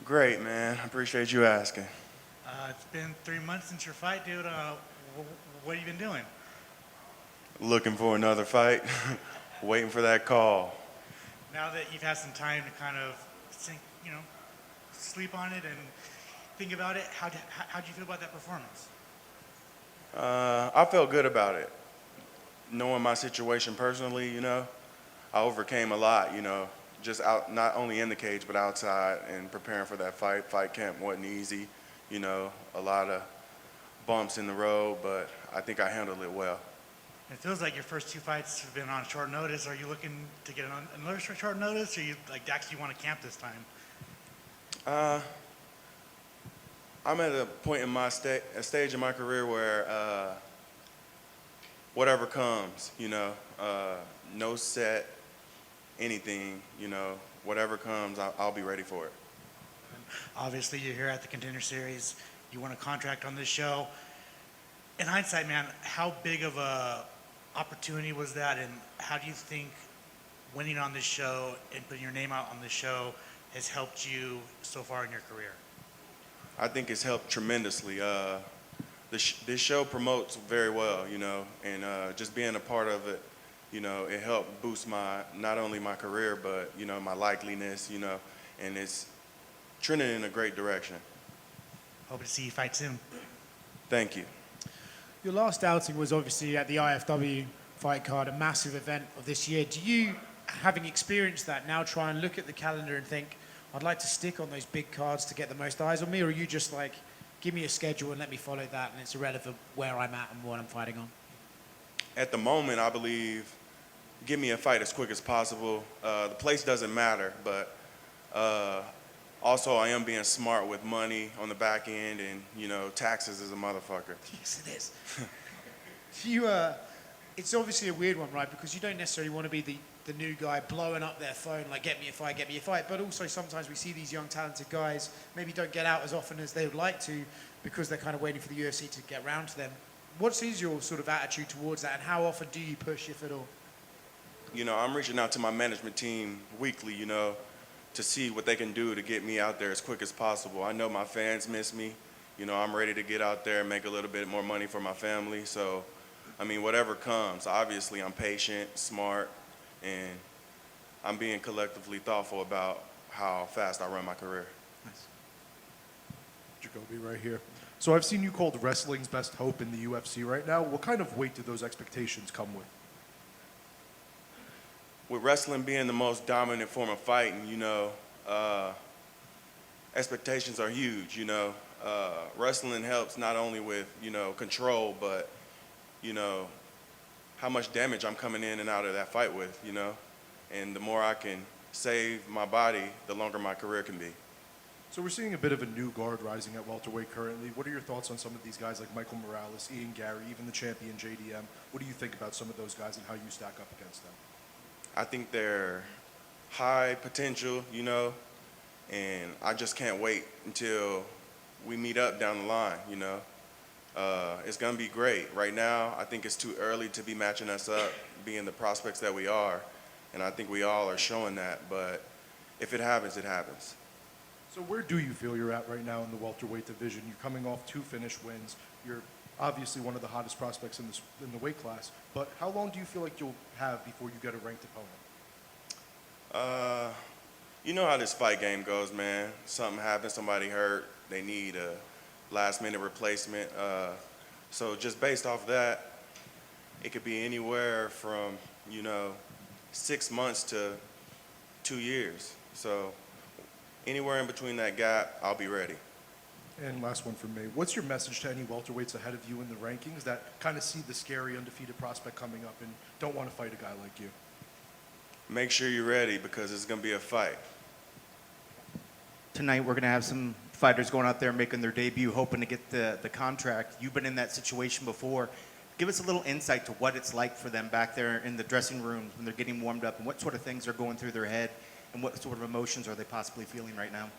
Great, man. I appreciate you asking. It's been 3 months since your fight, dude. What have you been doing? Looking for another fight. Waiting for that call. Now that you've had some time to kind of think, sleep on it and think about it, how'd you feel about that performance? I felt good about it. Knowing my situation personally, I overcame a lot, just out, not only in the cage, but outside and preparing for that fight. Fight camp wasn't easy, a lot of bumps in the road, but I think I handled it well. It feels like your first two fights have been on short notice. Are you looking to get another short notice, or you actually want to camp this time? I'm at a point in my a stage in my career where whatever comes, no set anything, whatever comes, I'll be ready for it. Obviously, you're here at the Contender Series. You won a contract on this show. In hindsight, man, how big of a opportunity was that, and how do you think winning on this show and putting your name out on this show has helped you so far in your career? I think it's helped tremendously. This show promotes very well, and just being a part of it, it helped boost not only my career, but, my likeliness, and it's trending in a great direction. Hope to see you fight soon. Thank you. Your last outing was obviously at the IFW fight card, a massive event of this year. Do you, having experienced that, now try and look at the calendar and think, I'd like to stick on those big cards to get the most eyes on me, or are you just like, give me a schedule and let me follow that, and it's irrelevant where I'm at and what I'm fighting on? At the moment, I believe, give me a fight as quick as possible. The place doesn't matter, but also I am being smart with money on the back end, and, taxes is a motherfucker. Yes, it is. It's obviously a weird one, right? Because you don't necessarily want to be the new guy blowing up their phone, like, get me a fight. But also sometimes we see these young, talented guys maybe don't get out as often as they would like to because they're kind of waiting for the UFC to get round to them. What is your sort of attitude towards that, and how often do you push, if at all? I'm reaching out to my management team weekly, to see what they can do to get me out there as quick as possible. I know my fans miss me. I'm ready to get out there and make a little bit more money for my family. So, whatever comes, obviously I'm patient, smart, and I'm being collectively thoughtful about how fast I run my career. Nice. Jacobe right here. So I've seen you called wrestling's best hope in the UFC right now. What kind of weight do those expectations come with? With wrestling being the most dominant form of fighting, expectations are huge, Wrestling helps not only with, control, but, how much damage I'm coming in and out of that fight with, And the more I can save my body, the longer my career can be. So we're seeing a bit of a new guard rising at welterweight currently. What are your thoughts on some of these guys like Michael Morales, Ian Gary, even the champion JDM? What do you think about some of those guys and how you stack up against them? I think they're high potential, and I just can't wait until we meet up down the line, It's going to be great. Right now, I think it's too early to be matching us up, being the prospects that we are, and I think we all are showing that, but if it happens, it happens. So where do you feel you're at right now in the welterweight division? You're coming off 2 finish wins. You're obviously one of the hottest prospects in the weight class, but how long do you feel like you'll have before you get a ranked opponent? You know how this fight game goes, man. Something happens, somebody hurt, they need a last-minute replacement. So just based off that, it could be anywhere from, 6 months to 2 years. So anywhere in between that gap, I'll be ready. And last one from me. What's your message to any welterweights ahead of you in the rankings that kind of see the scary undefeated prospect coming up and don't want to fight a guy like you? Make sure you're ready because it's going to be a fight. Tonight we're going to have some fighters going out there making their debut, hoping to get the contract. You've been in that situation before. Give us a little insight to what it's like for them back there in the dressing rooms when they're getting warmed up, and what sort of things are going through their head, and what sort of emotions are they possibly feeling right now?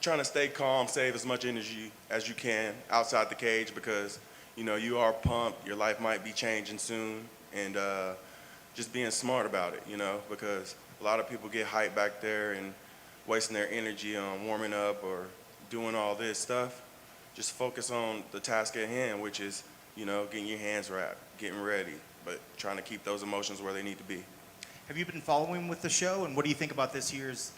Trying to stay calm, save as much energy as you can outside the cage because, you are pumped. Your life might be changing soon, and just being smart about it, because a lot of people get hyped back there and, wasting their energy on warming up or doing all this stuff. Just focus on the task at hand, which is, you know, getting your hands wrapped, getting ready, but trying to keep those emotions where they need to be. Have you been following with the show, and what do you think about this year's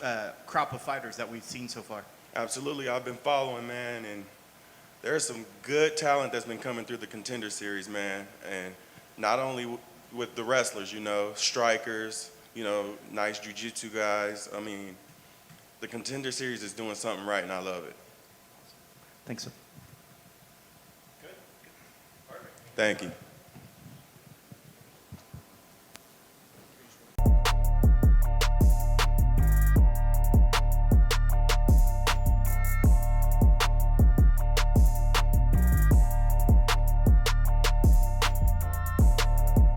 crop of fighters that we've seen so far? Absolutely, I've been following, man, and there's some good talent that's been coming through the Contender series, man, and not only with the wrestlers, you know, strikers, you know, nice jiu-jitsu guys. I mean, the Contender series is doing something right, and I love it. Thanks, sir. Thank you.